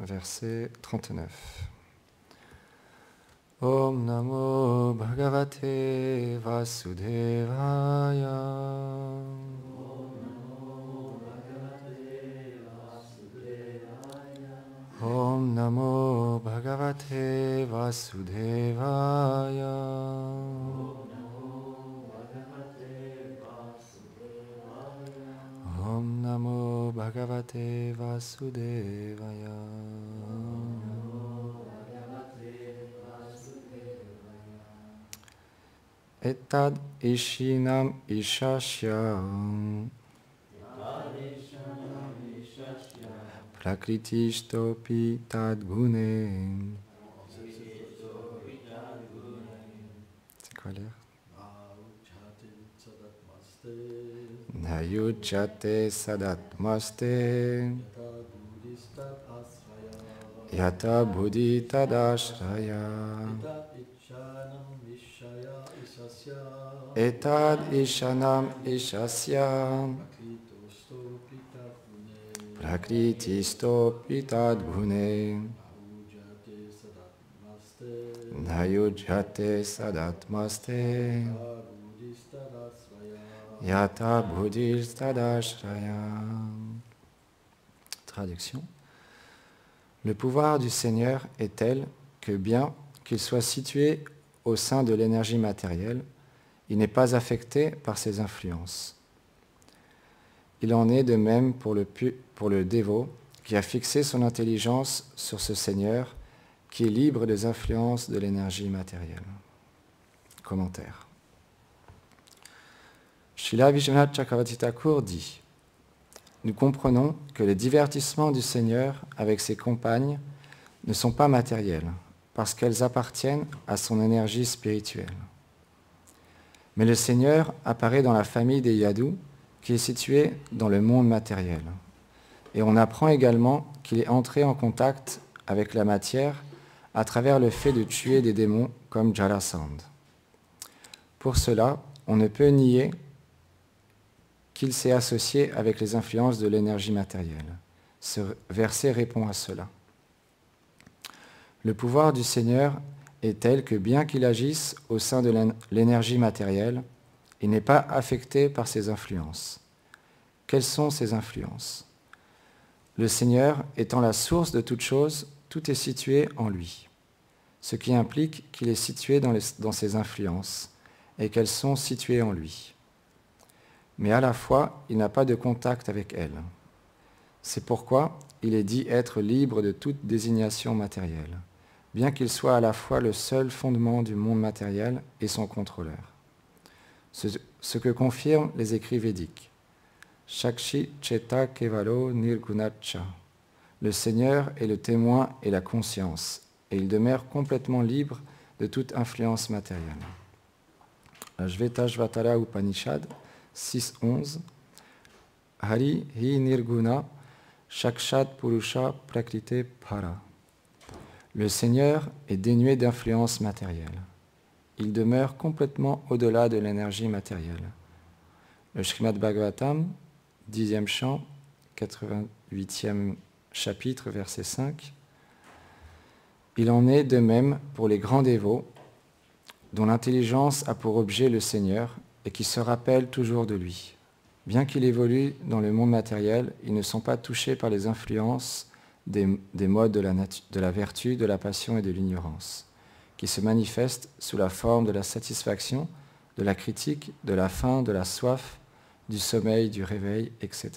verset 39. Om Namo Bhagavate Vasudevaya. Om Namo Bhagavate Vasudevaya. Om Namo Bhagavate Vasudevaya. Etad Ishinam Ishashyam Prakritistopi Tad Gunem. C'est quoi l'air? Nayujate Sadatmaste Yata Buddhi Tadashraya. Etad Ishanam Ishasya Prakritisto Pitad Gune Nayujate Sadatmaste Yata Buddhistadashraya. Traduction. Le pouvoir du Seigneur est tel que bien qu'il soit situé au sein de l'énergie matérielle, il n'est pas affecté par ses influences. Il en est de même pour le dévot qui a fixé son intelligence sur ce Seigneur qui est libre des influences de l'énergie matérielle. Commentaire. Srila Vishwanath Chakravarti Thakur dit : nous comprenons que les divertissements du Seigneur avec ses compagnes ne sont pas matériels, parce qu'elles appartiennent à son énergie spirituelle. Mais le Seigneur apparaît dans la famille des Yadus, qui est située dans le monde matériel. Et on apprend également qu'il est entré en contact avec la matière à travers le fait de tuer des démons comme Jarasandha. Pour cela, on ne peut nier qu'il s'est associé avec les influences de l'énergie matérielle. Ce verset répond à cela. Le pouvoir du Seigneur est tel que bien qu'il agisse au sein de l'énergie matérielle, il n'est pas affecté par ses influences. Quelles sont ces influences? Le Seigneur étant la source de toute chose, tout est situé en lui, ce qui implique qu'il est situé dans ses influences et qu'elles sont situées en lui. Mais à la fois, il n'a pas de contact avec elles. C'est pourquoi il est dit être libre de toute désignation matérielle, bien qu'il soit à la fois le seul fondement du monde matériel et son contrôleur. Ce que confirment les écrits védiques. Shakshi Cheta Kevalo Nirgunacha. Le Seigneur est le témoin et la conscience, et il demeure complètement libre de toute influence matérielle. La Shvetashvatara Upanishad 6.11. Hari hi nirguna shakshat purusha prakrite para. Le Seigneur est dénué d'influence matérielle. Il demeure complètement au-delà de l'énergie matérielle. Le Srimad Bhagavatam, 10e chant, 88e chapitre, verset 5. Il en est de même pour les grands dévots, dont l'intelligence a pour objet le Seigneur et qui se rappellent toujours de lui. Bien qu'ils évoluent dans le monde matériel, ils ne sont pas touchés par les influences des modes de la vertu, de la passion et de l'ignorance, qui se manifestent sous la forme de la satisfaction, de la critique, de la faim, de la soif, du sommeil, du réveil, etc.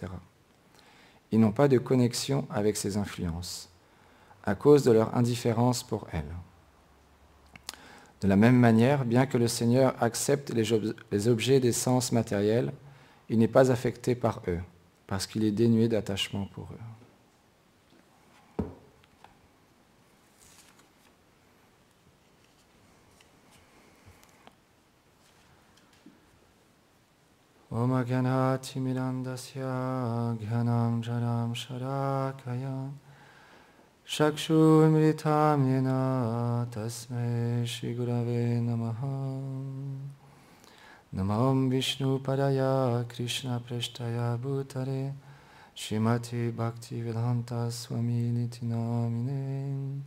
Ils n'ont pas de connexion avec ces influences, à cause de leur indifférence pour elles. De la même manière, bien que le Seigneur accepte les objets des sens matériels, il n'est pas affecté par eux, parce qu'il est dénué d'attachement pour eux. Om Agyanati Mirandasya Gyanam Janam Sharakaya Shakshu Mritam Yena Tasmai Shri Gurave Namaha. Namam Vishnu Padaya Krishna Preshtaya Bhutare Shrimati Bhaktivedanta Swami Niti Namine.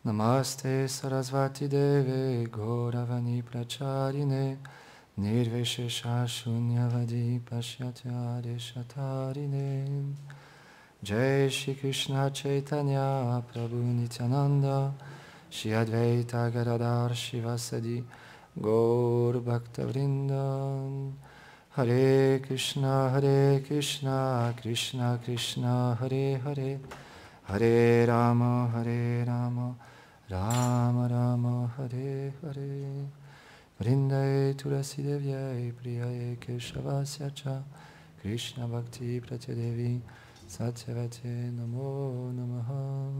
Namaste Sarasvati Deve Gauravani Pracharine Nirvishesha Shunyavadi Pashyatya Deshatarine. Jai Shri Krishna Chaitanya Prabhu Nityananda Shri Advaita Gadadhar Shivasadi Gaur Bhaktavrinda. Hare Krishna Krishna Krishna Hare Hare Hare Rama Rama Rama Hare Hare. Vrindai Tulasi Devyai Priyai Keshavasya Cha Krishna Bhakti Pratyadevi Satyavate Namo Namaha.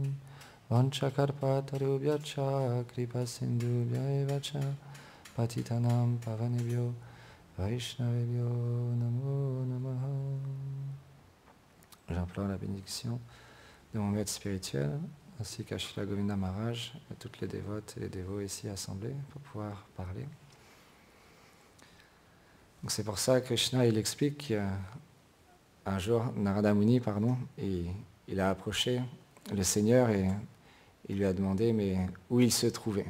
Vanchakarpatarubhyacha Kripa Sindhubhya Vacha Patitanam Pavanebhyo Vaishnavebhyo Namo Namaha. J'implore la bénédiction de mon maître spirituel, ainsi qu'à Srila Govinda Maharaj, à toutes les dévotes et les dévots ici assemblés pour pouvoir parler. Donc c'est pour ça que Krishna il explique qu'un jour, Narada Muni, il a approché le Seigneur et il lui a demandé mais où il se trouvait.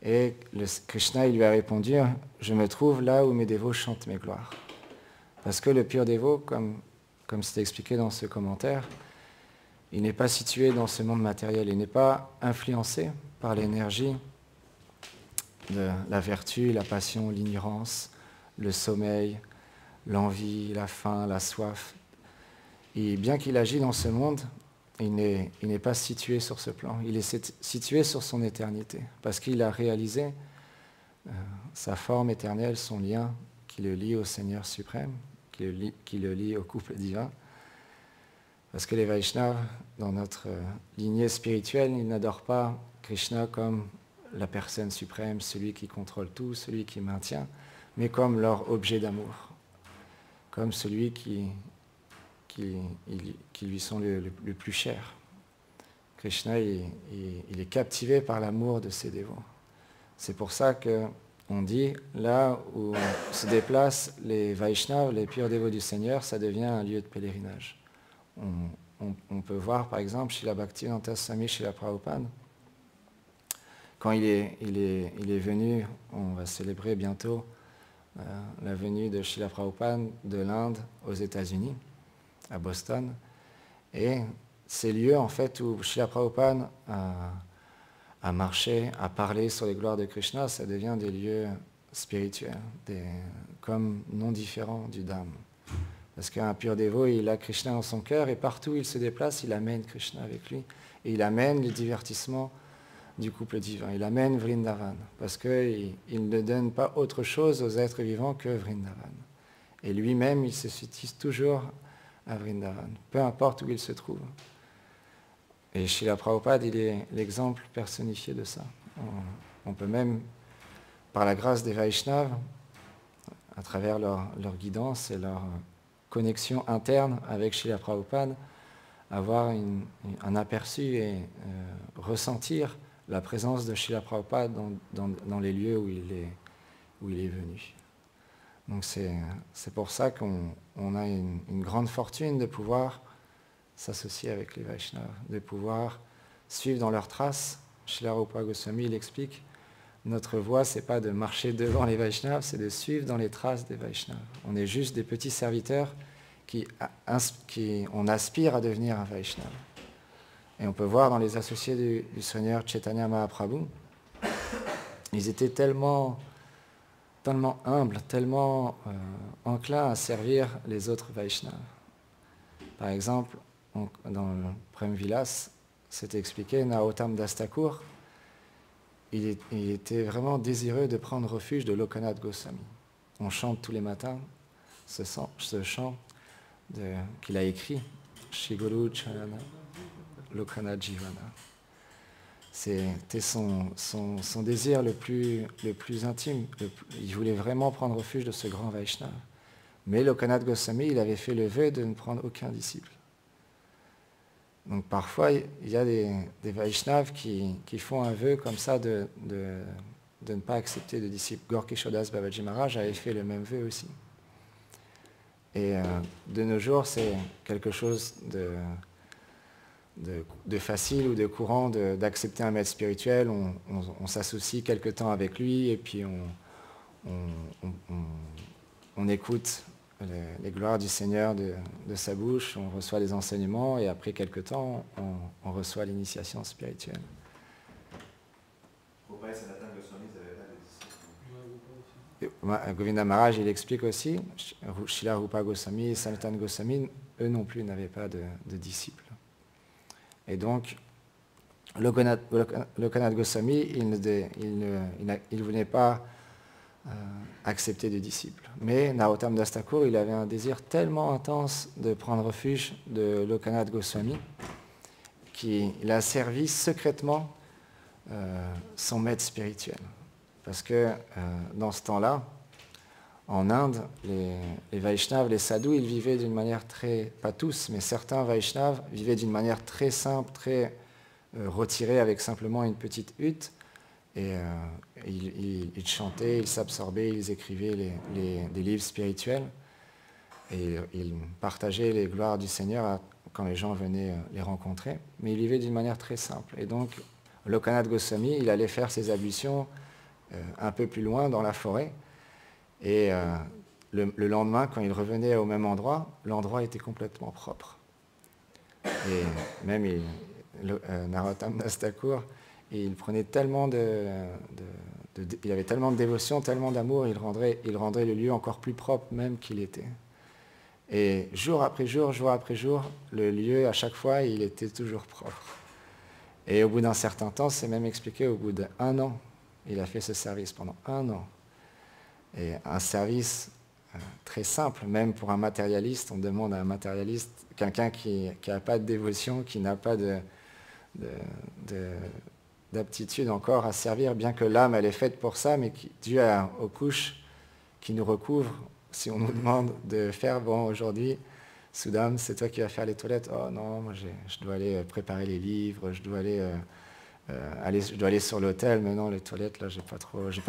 Et Krishna il lui a répondu, je me trouve là où mes dévots chantent mes gloires. Parce que le pur dévot, comme c'est expliqué dans ce commentaire, il n'est pas situé dans ce monde matériel, il n'est pas influencé par l'énergie de la vertu, la passion, l'ignorance, le sommeil, l'envie, la faim, la soif. Et bien qu'il agit dans ce monde, il n'est pas situé sur ce plan, il est situé sur son éternité, parce qu'il a réalisé sa forme éternelle, son lien qui le lie au Seigneur suprême, qui le lie au couple divin. Parce que les Vaishnavas, dans notre lignée spirituelle, ils n'adorent pas Krishna comme la personne suprême, celui qui contrôle tout, celui qui maintient, mais comme leur objet d'amour, comme celui qui lui sont le plus cher. Krishna, il est captivé par l'amour de ses dévots. C'est pour ça qu'on dit, là où se déplacent les Vaishnavas, les purs dévots du Seigneur, ça devient un lieu de pèlerinage. On peut voir par exemple Srila Bhaktivedanta Swami Srila Prabhupada, quand il est venu, on va célébrer bientôt la venue de Srila Prabhupada de l'Inde aux États-Unis, à Boston, et ces lieux en fait où Srila Prabhupada a marché, a parlé sur les gloires de Krishna, ça devient des lieux spirituels, comme non différents du Dham. Parce qu'un pur dévot, il a Krishna dans son cœur et partout où il se déplace, il amène Krishna avec lui. Et il amène les divertissements du couple divin. Il amène Vrindavan. Parce qu'il ne donne pas autre chose aux êtres vivants que Vrindavan. Et lui-même, il se situe toujours à Vrindavan, peu importe où il se trouve. Et Srila Prabhupada, il est l'exemple personnifié de ça. On peut même, par la grâce des Vaishnavas, à travers leur guidance et leur connexion interne avec Srila Prabhupada, avoir un aperçu et ressentir la présence de Srila Prabhupada dans les lieux où il est venu. Donc c'est pour ça qu'on a une grande fortune de pouvoir s'associer avec les Vaishnavas, de pouvoir suivre dans leurs traces. Srila Rupa Goswami il explique, notre voie, c'est pas de marcher devant les Vaishnavas, c'est de suivre dans les traces des Vaishnavas. On est juste des petits serviteurs on aspire à devenir un Vaishnava. Et on peut voir dans les associés du Seigneur Chaitanya Mahaprabhu, ils étaient tellement humbles, tellement enclins à servir les autres Vaishnavas. Par exemple, dans le Prem Vilas, c'est expliqué, Narottam Das Thakur, il était vraiment désireux de prendre refuge de Lokanath Goswami. On chante tous les matins ce chant qu'il a écrit, Shiguru Charana Lokanath Jivana. C'était son désir le plus intime. Il voulait vraiment prendre refuge de ce grand Vaishnava. Mais Lokanath Goswami, il avait fait le vœu de ne prendre aucun disciple. Donc parfois, il y a des Vaishnavas qui font un vœu comme ça de ne pas accepter de disciples. Gaur Kishodas Babaji Maharaj avait fait le même vœu aussi. Et de nos jours, c'est quelque chose de facile ou de courant d'accepter un maître spirituel. On s'associe quelque temps avec lui et puis on écoute les gloires du Seigneur de sa bouche, on reçoit des enseignements et après quelque temps, on reçoit l'initiation spirituelle. Govinda Maharaj, il explique aussi, Srila Rupa Goswami, Sanatana Goswami, eux non plus n'avaient pas de disciples. Et donc, Lokanath Goswami, il ne voulait pas accepter de disciples. Mais Narottam Das Thakur, il avait un désir tellement intense de prendre refuge de Lokanath Goswami qu'il a servi secrètement son maître spirituel. Parce que dans ce temps-là, en Inde, les Vaishnavas, les sadhus, ils vivaient d'une manière très, pas tous, mais certains Vaishnavas vivaient d'une manière très simple, très retirée, avec simplement une petite hutte. Et ils chantaient, ils s'absorbaient, ils écrivaient des livres spirituels. Et ils partageaient les gloires du Seigneur quand les gens venaient les rencontrer. Mais ils vivaient d'une manière très simple. Et donc, Lokanath Goswami, il allait faire ses ablutions un peu plus loin dans la forêt. Et le lendemain, quand il revenait au même endroit, l'endroit était complètement propre. Et même Narottam Das Thakur, il prenait tellement il avait tellement de dévotion, tellement d'amour, il rendrait le lieu encore plus propre même qu'il était. Et jour après jour, le lieu, à chaque fois, il était toujours propre. Et au bout d'un certain temps, c'est même expliqué, au bout d'1 an, il a fait ce service pendant 1 an. Et un service très simple, même pour un matérialiste, on demande à un matérialiste, quelqu'un qui n'a pas de dévotion, qui n'a pas d'aptitude encore à servir, bien que l'âme elle est faite pour ça, mais dû aux couches qui nous recouvrent, si on nous demande de faire, bon aujourd'hui, Soudam, c'est toi qui vas faire les toilettes, oh non, moi je dois aller préparer les livres, je dois aller sur l'hôtel, mais non, les toilettes, là, j'ai pas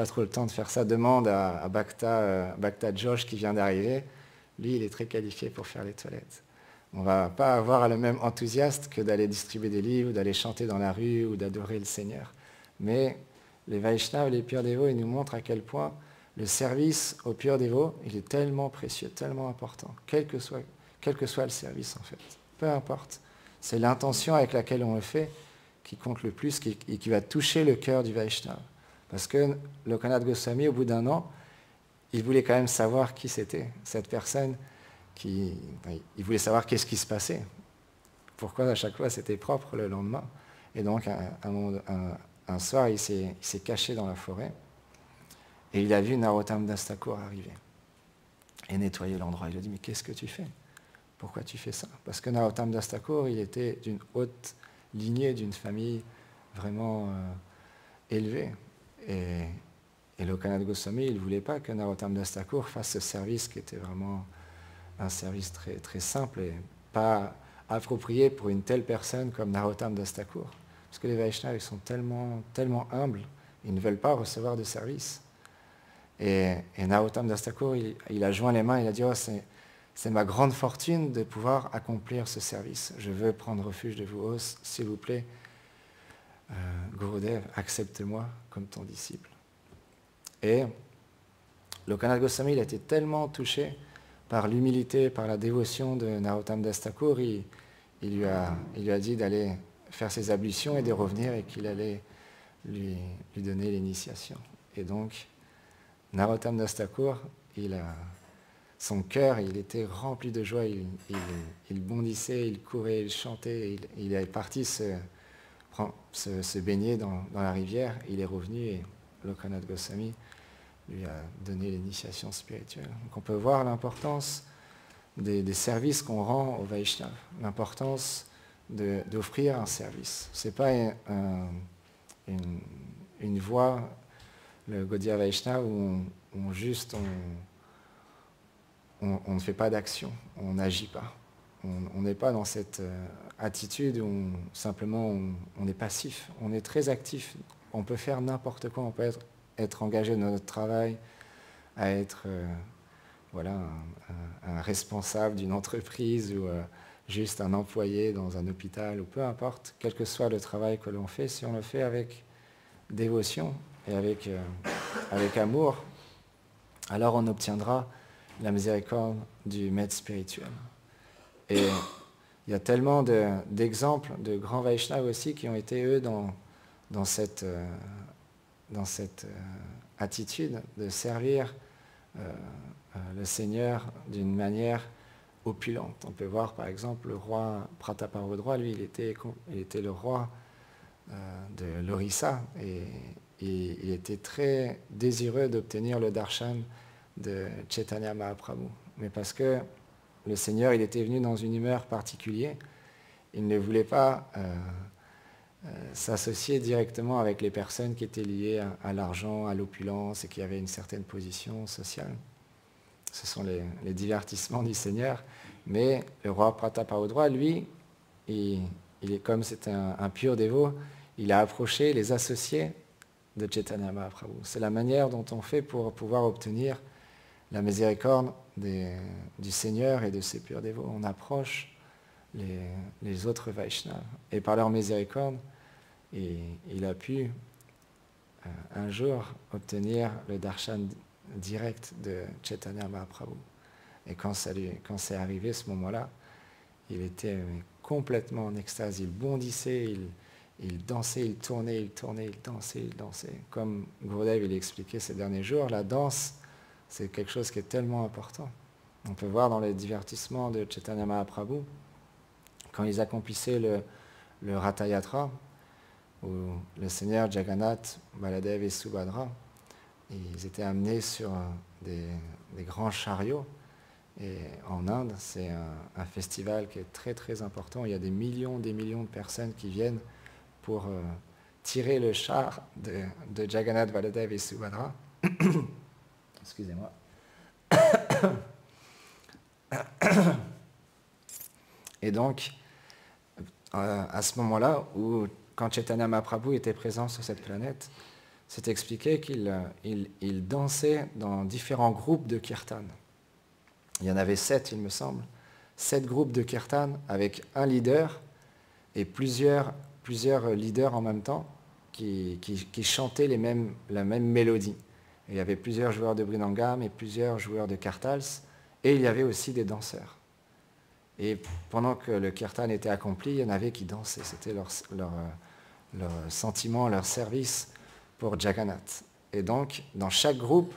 trop le temps de faire ça. Demande à Bhakta Josh qui vient d'arriver. Lui, il est très qualifié pour faire les toilettes. On ne va pas avoir le même enthousiasme que d'aller distribuer des livres, d'aller chanter dans la rue ou d'adorer le Seigneur. Mais les Vaishnavas, les purs dévots, ils nous montrent à quel point le service aux purs dévots, il est tellement précieux, tellement important, quel que soit le service en fait. Peu importe. C'est l'intention avec laquelle on le fait qui compte le plus et qui va toucher le cœur du Vaishnava. Parce que Lokanath Goswami, au bout d'1 an, il voulait quand même savoir qui c'était, cette personne il voulait savoir qu'est-ce qui se passait. Pourquoi à chaque fois c'était propre le lendemain. Et donc un soir, il s'est caché dans la forêt et il a vu Narottam Das Thakur arriver et nettoyer l'endroit. Il a dit, mais qu'est-ce que tu fais? Pourquoi tu fais ça? Parce que Narottam Das Thakur, il était d'une haute lignée, d'une famille vraiment élevée. Et Lokanath Goswami, il ne voulait pas que Narottam Das Thakur fasse ce service qui était vraiment un service très, très simple et pas approprié pour une telle personne comme Narottam Das Thakur. Parce que les Vaishnavas, ils sont tellement, tellement humbles, ils ne veulent pas recevoir de service. Et Narottam Das Thakur, il a joint les mains, il a dit, oh, c'est ma grande fortune de pouvoir accomplir ce service. Je veux prendre refuge de vous, oh, s'il vous plaît, Gurudev, accepte-moi comme ton disciple. Et Lokanath Goswami, il a été tellement touché par l'humilité, par la dévotion de Narottam Das Thakur, il lui a dit d'aller faire ses ablutions et de revenir et qu'il allait lui donner l'initiation. Et donc, Narottam Das Thakur, son cœur, il était rempli de joie, il bondissait, il courait, il chantait, il est parti se baigner dans la rivière, il est revenu et Lokanath Goswami lui a donné l'initiation spirituelle. Donc on peut voir l'importance des services qu'on rend aux Vaishnavas, l'importance d'offrir un service. Ce n'est pas une voie, le Gaudiya Vaishnava, où on ne fait pas d'action, on n'agit pas. On n'est pas dans cette attitude où simplement on est passif, on est très actif. On peut faire n'importe quoi, on peut être engagé dans notre travail, à être voilà, un responsable d'une entreprise ou juste un employé dans un hôpital, ou peu importe, quel que soit le travail que l'on fait, si on le fait avec dévotion et avec amour, alors on obtiendra la miséricorde du maître spirituel. Et il y a tellement d'exemples de grands Vaishnavas aussi qui ont été, eux, dans cette attitude de servir le Seigneur d'une manière opulente. On peut voir par exemple le roi Prataparudra, lui, il était le roi de l'Orissa et il était très désireux d'obtenir le darshan de Chaitanya Mahaprabhu. Mais parce que le Seigneur, il était venu dans une humeur particulière, il ne voulait pas s'associer directement avec les personnes qui étaient liées à l'argent, à l'opulence et qui avaient une certaine position sociale. Ce sont les divertissements du Seigneur. Mais le roi Prataparudra, lui, il est comme c'est un pur dévot, il a approché les associés de Chaitanya Mahaprabhu. C'est la manière dont on fait pour pouvoir obtenir la miséricorde du Seigneur et de ses purs dévots. On approche les autres Vaishnavas. Et par leur miséricorde, il a pu un jour obtenir le darshan direct de Chaitanya Mahaprabhu. Et quand c'est arrivé ce moment-là, il était complètement en extase. Il bondissait, il dansait, il tournait, il dansait, il dansait. Comme Gurudev il expliqué ces derniers jours, la danse, c'est quelque chose qui est tellement important. On peut voir dans les divertissements de Chaitanya Mahaprabhu, quand ils accomplissaient le Ratha Yatra, où le Seigneur Jagannath, Baladev et Subhadra, ils étaient amenés sur des grands chariots. Et en Inde, c'est un festival qui est très très important. Il y a des millions de personnes qui viennent pour tirer le char de Jagannath, Baladev et Subhadra. Excusez-moi. Et donc, à ce moment-là, quand Chaitanya Mahaprabhu était présent sur cette planète, c'est expliqué qu'il dansait dans différents groupes de kirtan. Il y en avait 7, il me semble. 7 groupes de kirtan avec un leader et plusieurs leaders en même temps qui chantaient la même mélodie. Il y avait plusieurs joueurs de Brinangam et plusieurs joueurs de Kartals, et il y avait aussi des danseurs. Et pendant que le kirtan était accompli, il y en avait qui dansaient. C'était leur sentiment, leur service pour Jagannath. Et donc, dans chaque groupe,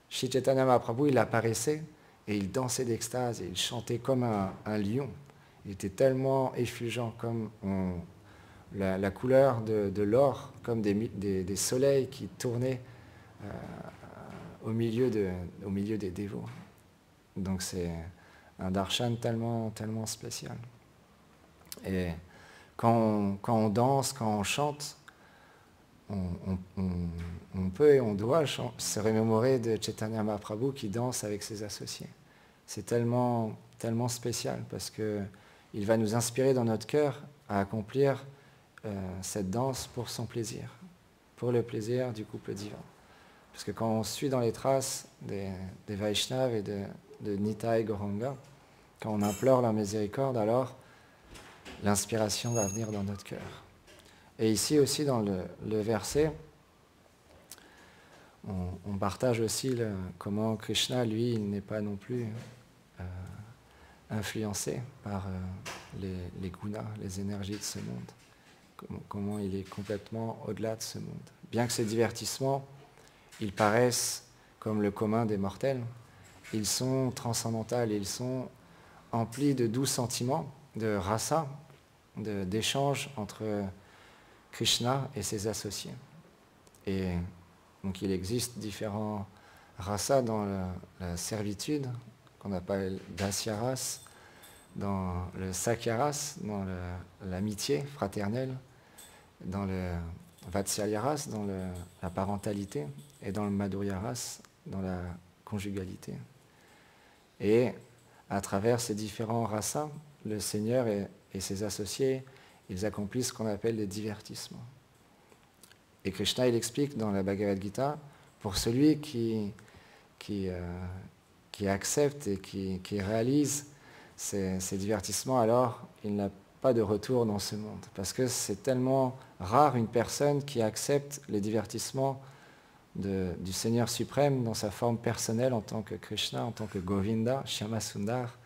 Shri Chaitanya Mahaprabhu, il apparaissait et il dansait d'extase et il chantait comme un lion. Il était tellement effulgent, comme la couleur de l'or, comme des soleils qui tournaient au milieu des dévots. Donc c'est un darshan tellement, tellement spécial. Et quand on danse, quand on chante, on peut et on doit se remémorer de Chaitanya Mahaprabhu qui danse avec ses associés. C'est tellement, tellement spécial parce qu'il va nous inspirer dans notre cœur à accomplir cette danse pour son plaisir, pour le plaisir du couple divin. Parce que quand on suit dans les traces des Vaishnavas et de Nitai Gauranga, quand on implore leur miséricorde, alors l'inspiration va venir dans notre cœur. Et ici aussi dans le verset, on partage aussi comment Krishna, lui, il n'est pas non plus influencé par les gunas, les énergies de ce monde. Comment il est complètement au-delà de ce monde. Bien que ces divertissements, ils paraissent comme le commun des mortels, ils sont transcendantaux, ils sont emplis de doux sentiments, de rasa, d'échanges entre Krishna et ses associés. Et donc il existe différents rasas dans la servitude, qu'on appelle dasyaras, dans le sakyaras, dans l'amitié fraternelle, dans le vatsalyaras, dans la parentalité, et dans le madhuryaras, dans la conjugalité. Et à travers ces différents rasas, le Seigneur et ses associés, ils accomplissent ce qu'on appelle les divertissements. Et Krishna, il explique dans la Bhagavad Gita, pour celui qui qui accepte et qui réalise ces divertissements, alors il n'a pas de retour dans ce monde. Parce que c'est tellement rare une personne qui accepte les divertissements du Seigneur suprême dans sa forme personnelle en tant que Krishna, en tant que Govinda, Shyama Sundar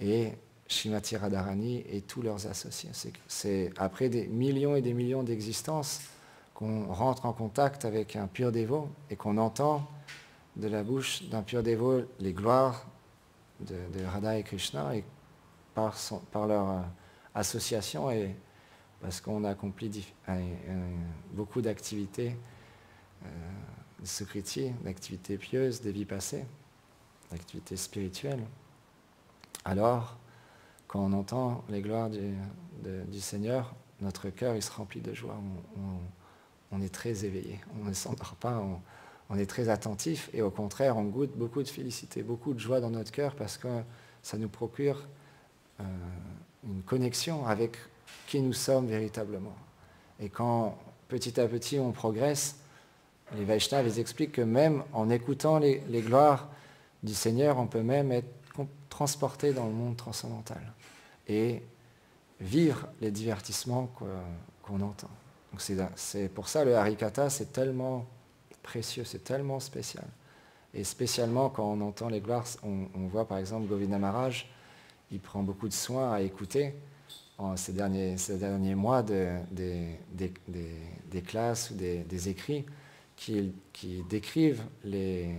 et Srimati Radharani et tous leurs associés. C'est après des millions et des millions d'existences qu'on rentre en contact avec un pur dévot et qu'on entend de la bouche d'un pur dévot les gloires de Radha et Krishna, et par leur association et parce qu'on a accompli beaucoup d'activités de sukriti, d'activités pieuses, des vies passées, d'activités spirituelles. Alors, quand on entend les gloires du Seigneur, notre cœur il se remplit de joie. On est très éveillé, on ne s'endort pas, on est très attentif et au contraire, on goûte beaucoup de félicité, beaucoup de joie dans notre cœur parce que ça nous procure une connexion avec qui nous sommes véritablement. Et quand petit à petit on progresse, les Vaishnavas ils expliquent que même en écoutant les gloires du Seigneur, on peut même être transporté dans le monde transcendantal et vivre les divertissements qu'on entend. Donc c'est pour ça le Harikatha, c'est tellement précieux, c'est tellement spécial. Et spécialement quand on entend les gloires, on voit par exemple Govinda Maharaj, il prend beaucoup de soin à écouter ces derniers mois des classes ou des écrits qui décrivent les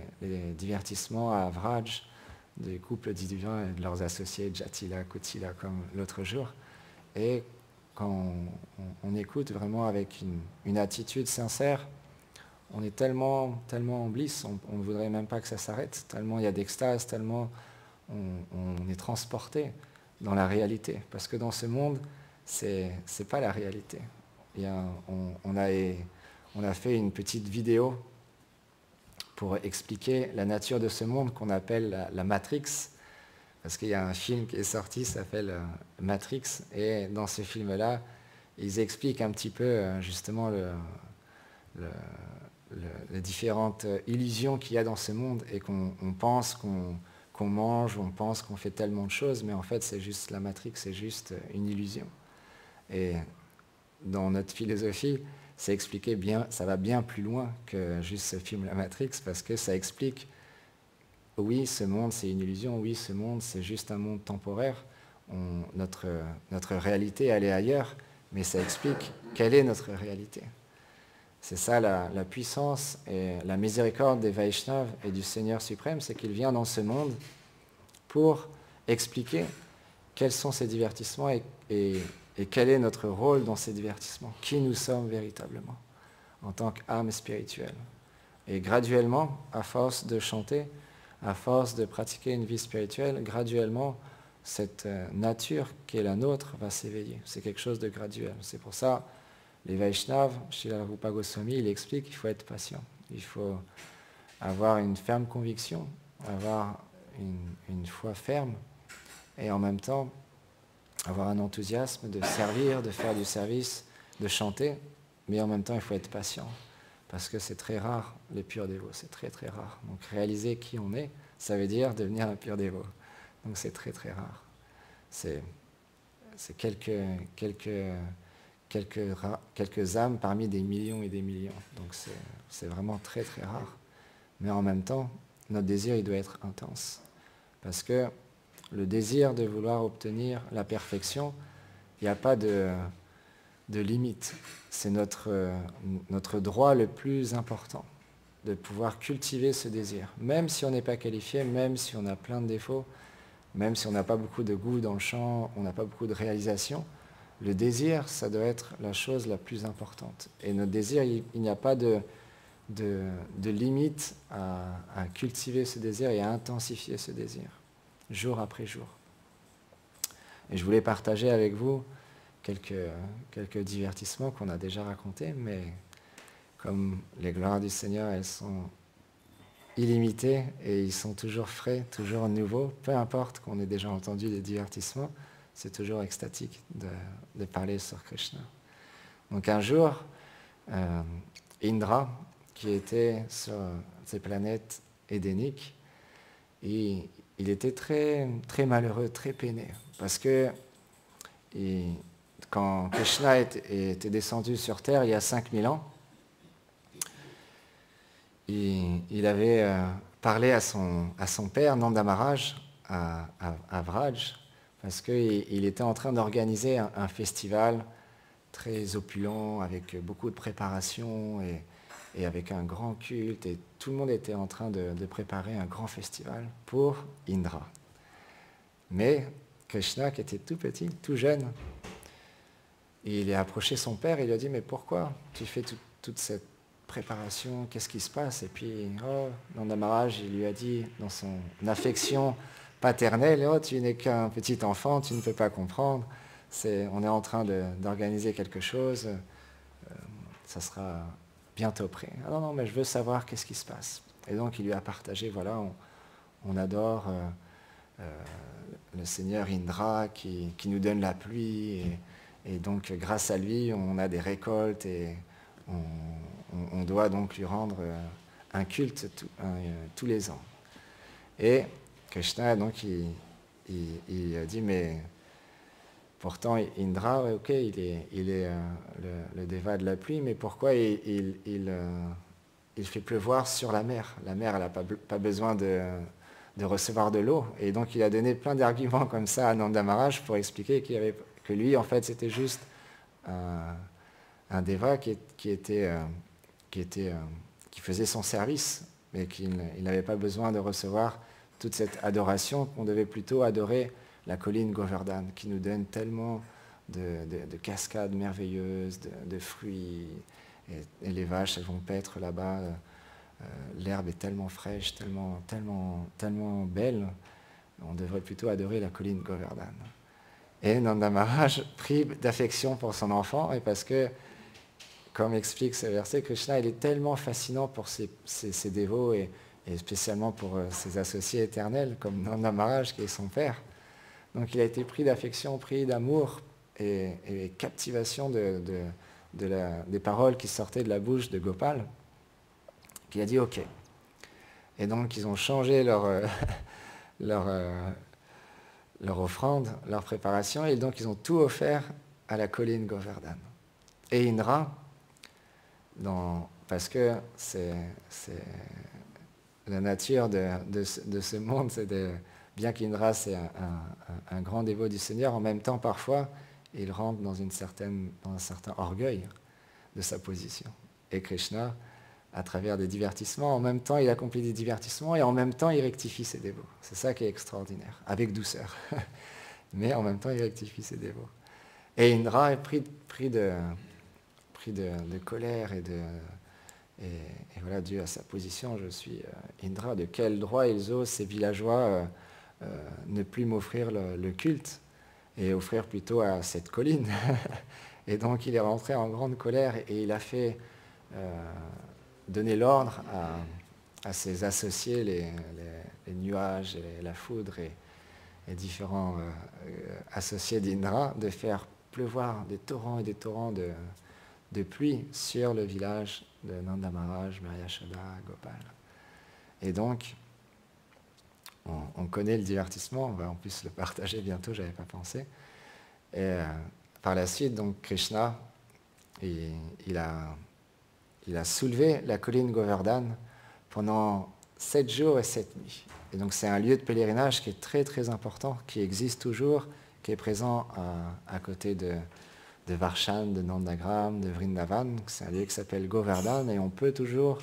divertissements à Vraj des couples divins et de leurs associés Jatila, Kutila comme l'autre jour. Et quand on écoute vraiment avec une attitude sincère, on est tellement en bliss, on ne voudrait même pas que ça s'arrête, tellement il y a d'extase, tellement on est transporté dans la réalité. Parce que dans ce monde, c'est pas la réalité. On a fait une petite vidéo pour expliquer la nature de ce monde qu'on appelle la Matrix, parce qu'il y a un film qui est sorti, ça s'appelle Matrix, et dans ce film-là, ils expliquent un petit peu justement les différentes illusions qu'il y a dans ce monde, et qu'on pense qu'on mange, on pense qu'on fait tellement de choses, mais en fait c'est juste la Matrix, c'est juste une illusion. Et dans notre philosophie, c'est expliqué bien, ça va bien plus loin que juste ce film La Matrix, parce que ça explique, oui, ce monde c'est une illusion, oui, ce monde c'est juste un monde temporaire, notre réalité elle est ailleurs, mais ça explique quelle est notre réalité. C'est ça la puissance et la miséricorde des Vaishnavas et du Seigneur suprême, c'est qu'il vient dans ce monde pour expliquer quels sont ces divertissements et quel est notre rôle dans ces divertissements, qui nous sommes véritablement en tant qu'âme spirituelle. Et graduellement, à force de chanter, à force de pratiquer une vie spirituelle, graduellement, cette nature qui est la nôtre va s'éveiller. C'est quelque chose de graduel. C'est pour ça, les Vaishnavas, Srila Rupa Goswami, il explique qu'il faut être patient. Il faut avoir une ferme conviction, avoir une foi ferme, et en même temps, avoir un enthousiasme de servir, de faire du service, de chanter, mais en même temps, il faut être patient, parce que c'est très rare, les purs dévots, c'est très très rare. Donc réaliser qui on est, ça veut dire devenir un pur dévot. Donc c'est très très rare. C'est quelques âmes parmi des millions et des millions. Donc c'est vraiment très très rare. Mais en même temps, notre désir, il doit être intense. Parce que le désir de vouloir obtenir la perfection, il n'y a pas de limite. C'est notre droit le plus important, de pouvoir cultiver ce désir. Même si on n'est pas qualifié, même si on a plein de défauts, même si on n'a pas beaucoup de goût dans le chant, on n'a pas beaucoup de réalisation, le désir, ça doit être la chose la plus importante. Et notre désir, il n'y a pas de limite à cultiver ce désir et à intensifier ce désir, jour après jour. Et je voulais partager avec vous quelques divertissements qu'on a déjà racontés, mais comme les gloires du Seigneur, elles sont illimités et ils sont toujours frais, toujours nouveaux, peu importe qu'on ait déjà entendu des divertissements, c'est toujours extatique de parler sur Krishna. Donc un jour, Indra, qui était sur ces planètes édéniques, Et il était très, très malheureux, très peiné, parce que quand Krishna était descendu sur Terre il y a 5000 ans, il avait parlé à son père, Nanda Maharaj, à Vraj, parce qu'il était en train d'organiser un festival très opulent, avec beaucoup de préparation et avec un grand culte. Et tout le monde était en train de préparer un grand festival pour Indra. Mais Krishna, qui était tout petit, tout jeune, il a approché son père et il lui a dit « Mais pourquoi tu fais toute cette préparation, qu'est-ce qui se passe ?» Et puis, Nanda Maharaj, il lui a dit, dans son affection paternelle, « Oh, tu n'es qu'un petit enfant, tu ne peux pas comprendre. On est en train d'organiser quelque chose, ça sera bientôt prêt. Ah non, mais je veux savoir qu'est-ce qui se passe. » Et donc, il lui a partagé, voilà, on adore le Seigneur Indra qui nous donne la pluie, et donc, grâce à lui, on a des récoltes et on doit donc lui rendre un culte tous les ans. Et Krishna, donc, il a dit, mais pourtant, Indra, ok, il est le déva de la pluie, mais pourquoi il fait pleuvoir sur la mer? La mer, elle n'a pas besoin de recevoir de l'eau. Et donc, il a donné plein d'arguments comme ça à Nanda Maharaj pour expliquer que lui, en fait, c'était juste un déva qui faisait son service, mais qu'il n'avait pas besoin de recevoir toute cette adoration, qu'on devait plutôt adorer la colline Govardhan, qui nous donne tellement de cascades merveilleuses, de fruits, et les vaches, elles vont paître là-bas, l'herbe est tellement fraîche, tellement belle, on devrait plutôt adorer la colline Govardhan. Et Nanda Maharaj prit d'affection pour son enfant, et parce que, comme explique ce verset, Krishna, il est tellement fascinant pour ses dévots, et spécialement pour ses associés éternels, comme Nanda Maharaj, qui est son père. Donc il a été pris d'affection, pris d'amour et captivation des paroles qui sortaient de la bouche de Gopal, qui a dit OK. Et donc ils ont changé leur offrande, leur préparation, et donc ils ont tout offert à la colline Govardhan. Et Indra, parce que c'est la nature de ce monde, bien qu'Indra c'est un grand dévot du Seigneur, en même temps parfois il rentre dans un certain orgueil de sa position. Et Krishna, à travers des divertissements, en même temps il accomplit des divertissements et en même temps il rectifie ses dévots. C'est ça qui est extraordinaire, avec douceur. Mais en même temps il rectifie ses dévots. Et Indra est pris de colère et voilà, dû à sa position, je suis Indra, de quel droit ils osent, ces villageois, ne plus m'offrir le culte et offrir plutôt à cette colline. Et donc il est rentré en grande colère et il a fait donner l'ordre à ses associés, les nuages, et la foudre et différents associés d'Indra, de faire pleuvoir des torrents et des torrents de pluie sur le village de Nanda Maharaj, Yashoda, Gopal. Et donc, on connaît le divertissement, on va en plus le partager bientôt, je n'avais pas pensé. Et par la suite, donc Krishna, il a soulevé la colline Govardhan pendant 7 jours et 7 nuits. Et donc c'est un lieu de pèlerinage qui est très très important, qui existe toujours, qui est présent à côté de Varshan, de Nandagram, de Vrindavan. C'est un lieu qui s'appelle Govardhan et on peut toujours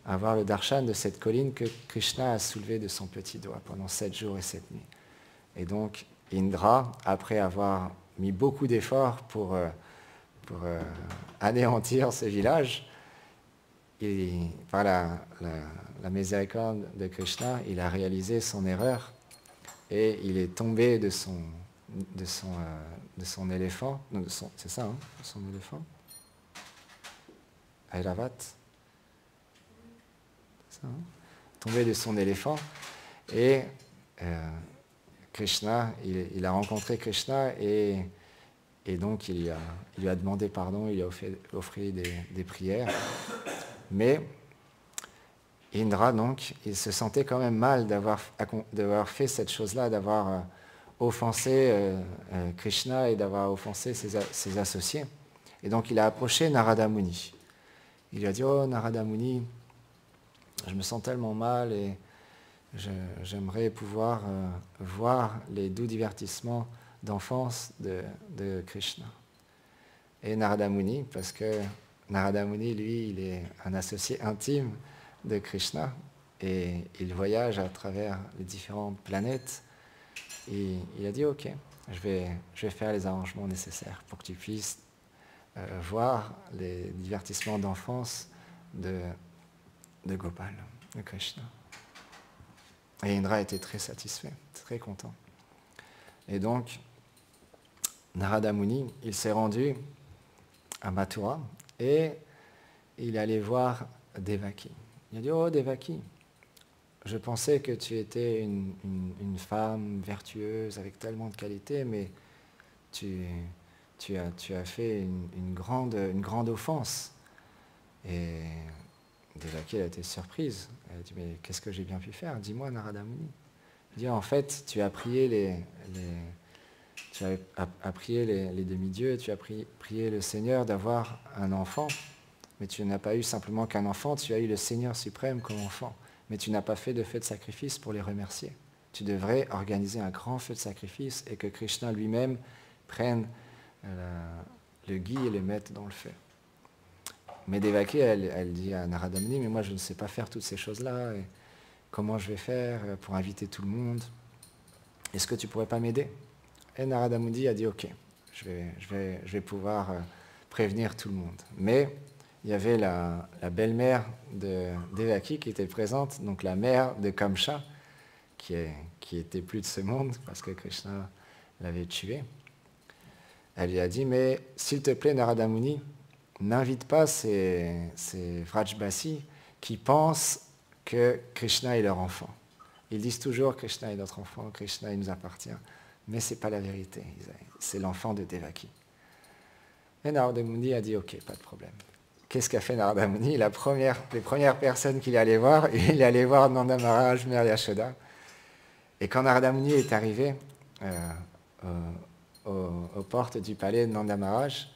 avoir le darshan de cette colline que Krishna a soulevée de son petit doigt pendant 7 jours et 7 nuits. Et donc Indra, après avoir mis beaucoup d'efforts pour anéantir ce village, par la miséricorde de Krishna, il a réalisé son erreur et il est tombé de son éléphant, c'est ça, de son éléphant, Airavat, c'est ça, tombé de son éléphant, et Krishna, il a rencontré Krishna et donc il lui a demandé pardon, il lui a offert des prières, mais Indra, donc, il se sentait quand même mal d'avoir fait cette chose-là, d'avoir offensé Krishna et d'avoir offensé ses associés. Et donc, il a approché Narada Muni. Il lui a dit, « Oh, Narada Muni, je me sens tellement mal et j'aimerais pouvoir voir les doux divertissements d'enfance de Krishna. » Et Narada Muni, parce que Narada Muni, lui, il est un associé intime de Krishna et il voyage à travers les différentes planètes. Et il a dit, ok, je vais faire les arrangements nécessaires pour que tu puisses voir les divertissements d'enfance de Gopal, de Krishna. Et Indra était très satisfait, très content. Et donc, Narada Muni, il s'est rendu à Mathura et il allait voir Devaki. Il a dit, « Oh Devaki, je pensais que tu étais une femme vertueuse avec tellement de qualités, mais tu as fait une grande offense. » Et Devaki, elle a été surprise. Elle a dit, « Mais qu'est-ce que j'ai bien pu faire? Dis-moi, Narada Muni. » Il dit, « En fait, tu as prié les demi-dieux, tu as prié le Seigneur d'avoir un enfant, mais tu n'as pas eu simplement qu'un enfant, tu as eu le Seigneur suprême comme enfant, mais tu n'as pas fait de feu de sacrifice pour les remercier. Tu devrais organiser un grand feu de sacrifice et que Krishna lui-même prenne le ghee et le mette dans le feu. » Mais Devaki, elle dit à Narada Muni, « Mais moi, je ne sais pas faire toutes ces choses-là. Et comment je vais faire pour inviter tout le monde? Est-ce que tu pourrais pas m'aider ?» Et Narada Muni a dit, « Ok, je vais pouvoir prévenir tout le monde. » Mais il y avait la belle-mère de Devaki qui était présente, donc la mère de Kamsa, qui était plus de ce monde parce que Krishna l'avait tué. Elle lui a dit, « Mais s'il te plaît, Narada Muni, n'invite pas ces Vrajbasi qui pensent que Krishna est leur enfant. Ils disent toujours Krishna est notre enfant, Krishna il nous appartient. Mais ce n'est pas la vérité, c'est l'enfant de Devaki. » Et Narada Muni a dit, « Ok, pas de problème. » Qu'est-ce qu'a fait Narada Muni? Les premières personnes qu'il est allé voir, il est allé voir Nanda Maharaj, Mère Yashoda. Et quand Narada Muni est arrivé aux portes du palais de Nanda Maharaj,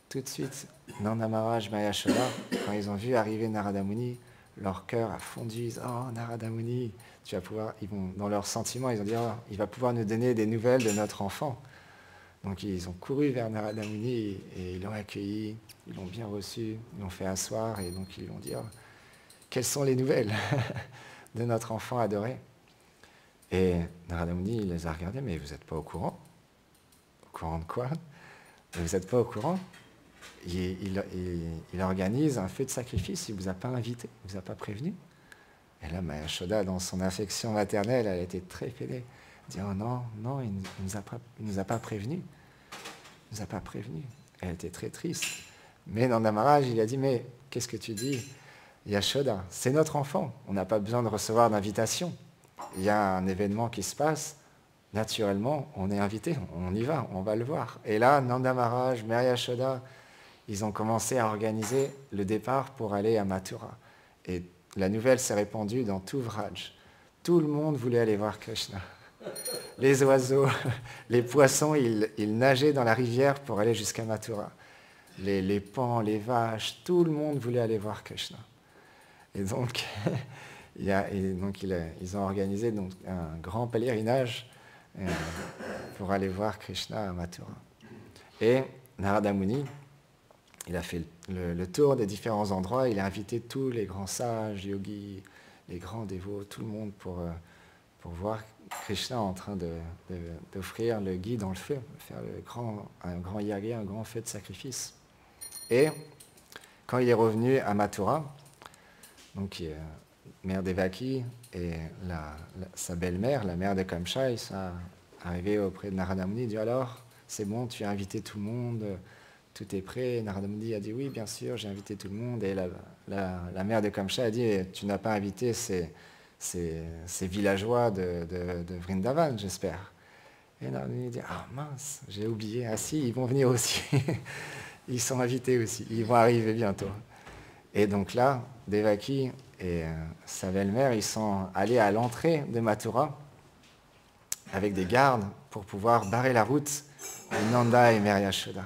tout de suite, Nanda Maharaj, Mère Yashoda, quand ils ont vu arriver Narada Muni, leur cœur a fondu. Ils disent, « Oh, Narada Muni, tu vas pouvoir... » Dans leurs sentiments, ils ont dit, « Oh, il va pouvoir nous donner des nouvelles de notre enfant. » Donc ils ont couru vers Narada Muni et ils l'ont accueilli, ils l'ont bien reçu, ils l'ont fait asseoir et donc ils lui ont dit, oh, quelles sont les nouvelles de notre enfant adoré? Et Narada Muni, il les a regardés, mais vous n'êtes pas au courant? Au courant de quoi? Vous n'êtes pas au courant? Il organise un feu de sacrifice, il ne vous a pas invité, il ne vous a pas prévenu. Et là, Maya Yashoda, dans son affection maternelle, elle a été très pédée. Elle dit, oh non, il ne nous a pas prévenu. Il nous a pas prévenu. Elle était très triste. Mais Nanda Maharaj, il a dit, mais qu'est-ce que tu dis, Yashoda? C'est notre enfant. On n'a pas besoin de recevoir d'invitation. Il y a un événement qui se passe. Naturellement, on est invité. On y va, on va le voir. Et là, Nanda Maharaj, Mère Yashoda, ils ont commencé à organiser le départ pour aller à Mathura. Et la nouvelle s'est répandue dans tout Vraj. Tout le monde voulait aller voir Krishna. Les oiseaux, les poissons, ils nageaient dans la rivière pour aller jusqu'à Mathura. Les paons, les vaches, tout le monde voulait aller voir Krishna. Et donc, ils ont organisé donc, un grand pèlerinage pour aller voir Krishna à Mathura. Et Narada Muni, il a fait le tour des différents endroits, il a invité tous les grands sages, yogis, les grands dévots, tout le monde pour voir Krishna en train d'offrir le ghee dans le feu, faire un grand yaga, un grand feu de sacrifice. Et quand il est revenu à Mathura, donc mère Devaki et sa belle-mère, la mère de Kamsa, ils sont arrivés auprès de Narada Muni, ils disent alors, c'est bon, tu as invité tout le monde, tout est prêt. Narada Muni a dit oui, bien sûr, j'ai invité tout le monde. Et la mère de Kamsa a dit, tu n'as pas invité ces villageois de Vrindavan, j'espère. Et Narada Muni dit, ah mince, j'ai oublié, ah si, ils vont venir aussi. Ils sont invités aussi, ils vont arriver bientôt. Et donc là, Devaki et sa belle-mère, ils sont allés à l'entrée de Mathura avec des gardes pour pouvoir barrer la route de Nanda et Mary Yashoda.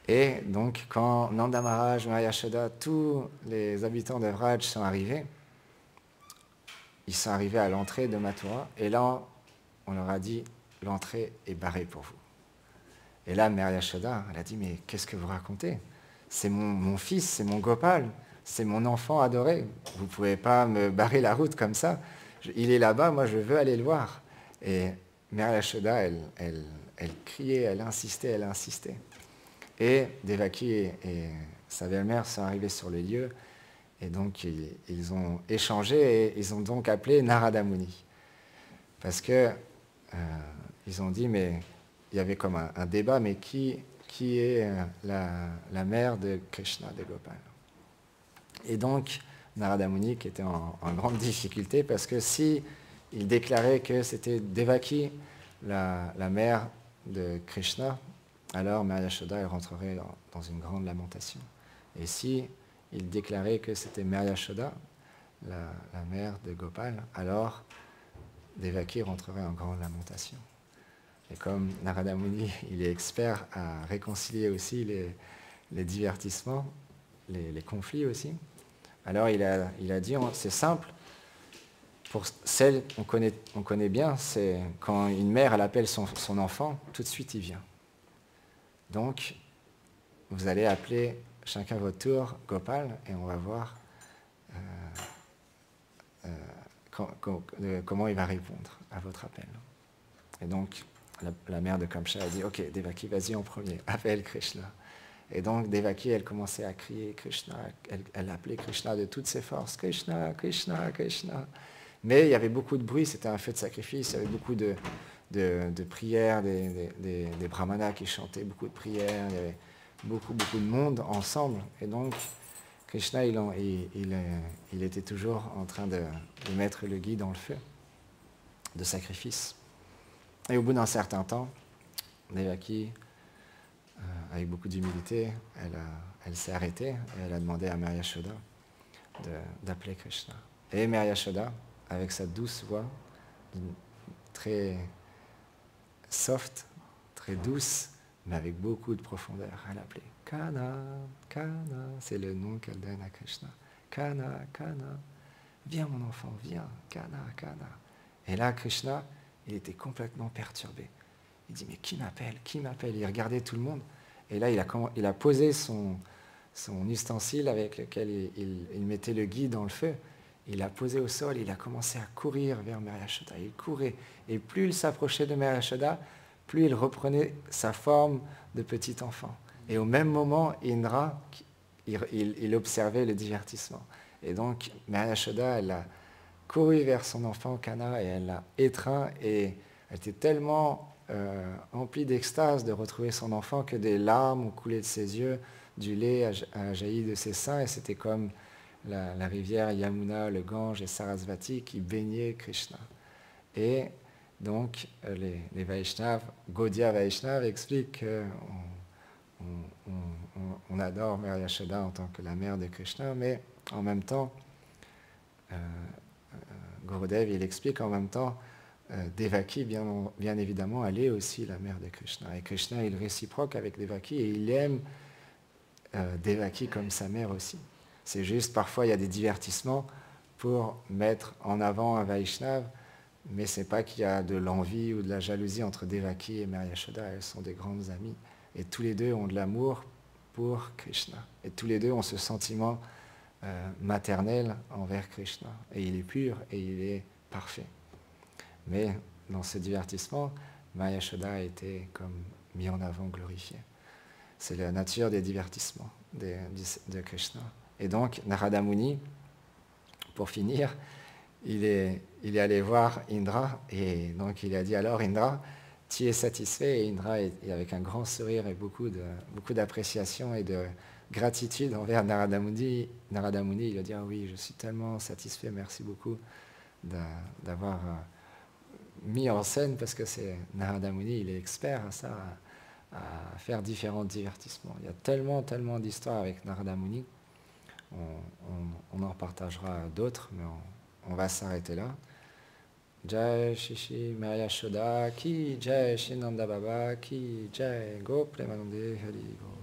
Et donc, quand Nanda Maharaj, Mary Yashoda, tous les habitants de Vraj sont arrivés, ils sont arrivés à l'entrée de Mathura, et là, on leur a dit, l'entrée est barrée pour vous. Et là, Mary Yashoda, elle a dit, mais qu'est-ce que vous racontez? C'est mon fils, c'est mon Gopal, c'est mon enfant adoré. Vous ne pouvez pas me barrer la route comme ça. Il est là-bas, moi je veux aller le voir. Et Mary Yashoda, elle criait, elle insistait. Et Devaki et sa belle-mère sont arrivés sur le lieu. Et donc, ils ont échangé et ils ont donc appelé Narada Muni. Parce que ils ont dit, mais il y avait comme un débat, mais qui est la mère de Krishna, de Gopal? Et donc, Narada Muni qui était en grande difficulté, parce que si il déclarait que c'était Devaki, la mère de Krishna, alors Mary Yashoda rentrerait dans une grande lamentation. Et si il déclarait que c'était Mary Yashoda, la mère de Gopal, alors Devaki rentrerait en grande lamentation. Et comme Narada Muni, il est expert à réconcilier aussi les divertissements, les conflits aussi, alors il a dit, c'est simple, pour celle qu'on connaît bien, c'est quand une mère elle appelle son enfant, tout de suite il vient. Donc, vous allez appeler chacun votre tour Gopal, et on va voir comment il va répondre à votre appel. Et donc, la mère de Kamsa a dit, ok, Devaki, vas-y en premier, appelle Krishna. Et donc, Devaki, elle commençait à crier Krishna, elle appelait Krishna de toutes ses forces, Krishna, Krishna, Krishna. Mais il y avait beaucoup de bruit, c'était un feu de sacrifice, il y avait beaucoup de prières, des brahmanas qui chantaient beaucoup de prières, il y avait beaucoup de monde ensemble. Et donc, Krishna, il était toujours en train de mettre le ghee dans le feu de sacrifice. Et au bout d'un certain temps, Devaki, avec beaucoup d'humilité, elle s'est arrêtée et elle a demandé à Mary Yashoda d'appeler Krishna. Et Mary Yashoda, avec sa douce voix, très soft, très douce, mais avec beaucoup de profondeur, elle appelait Kana, Kana, c'est le nom qu'elle donne à Krishna. Kana, Kana, viens mon enfant, viens, Kana, Kana. Et là, Krishna, il était complètement perturbé. Il dit, mais qui m'appelle? Qui m'appelle? Il regardait tout le monde. Et là, il a posé son ustensile avec lequel il mettait le ghee dans le feu. Il l'a posé au sol, il a commencé à courir vers Mary Yashoda. Il courait. Et plus il s'approchait de Mary Yashoda, plus il reprenait sa forme de petit enfant. Et au même moment, Indra, il observait le divertissement. Et donc, Mary Yashoda, elle a couru vers son enfant Kana et elle l'a étreint. Et elle était tellement emplie d'extase de retrouver son enfant que des larmes ont coulé de ses yeux, du lait a jailli de ses seins. Et c'était comme la rivière Yamuna, le Gange et Sarasvati qui baignaient Krishna. Et donc, les Vaishnavas, Gaudiya Vaishnava explique qu'on adore Mary Yashoda en tant que la mère de Krishna, mais en même temps, Gurudev, il explique en même temps, Devaki, bien évidemment, elle est aussi la mère de Krishna. Et Krishna, il réciproque avec Devaki et il aime Devaki comme sa mère aussi. C'est juste, parfois, il y a des divertissements pour mettre en avant un Vaishnav, mais ce n'est pas qu'il y a de l'envie ou de la jalousie entre Devaki et Mary Yashoda. Elles sont des grandes amies. Et tous les deux ont de l'amour pour Krishna. Et tous les deux ont ce sentiment maternel envers Krishna. Et il est pur et il est parfait. Mais dans ce divertissement, Mary Yashoda a été comme mis en avant, glorifié. C'est la nature des divertissements de Krishna. Et donc, Narada Muni, pour finir, il est allé voir Indra, et donc il a dit, alors Indra, tu es satisfait? Et Indra, avec un grand sourire et beaucoup d'appréciation et de gratitude envers Narada Muni, il a dit, ah oui, je suis tellement satisfait, merci beaucoup d'avoir mis en scène, parce que c'est Narada Muni, il est expert à ça, à faire différents divertissements. Il y a tellement d'histoires avec Narada Muni. on en partagera d'autres, mais on va s'arrêter là. Jai Shishi Maya Shoda, Ki Jai Shinanda Baba, Ki Jai Go Premanande Hari Go.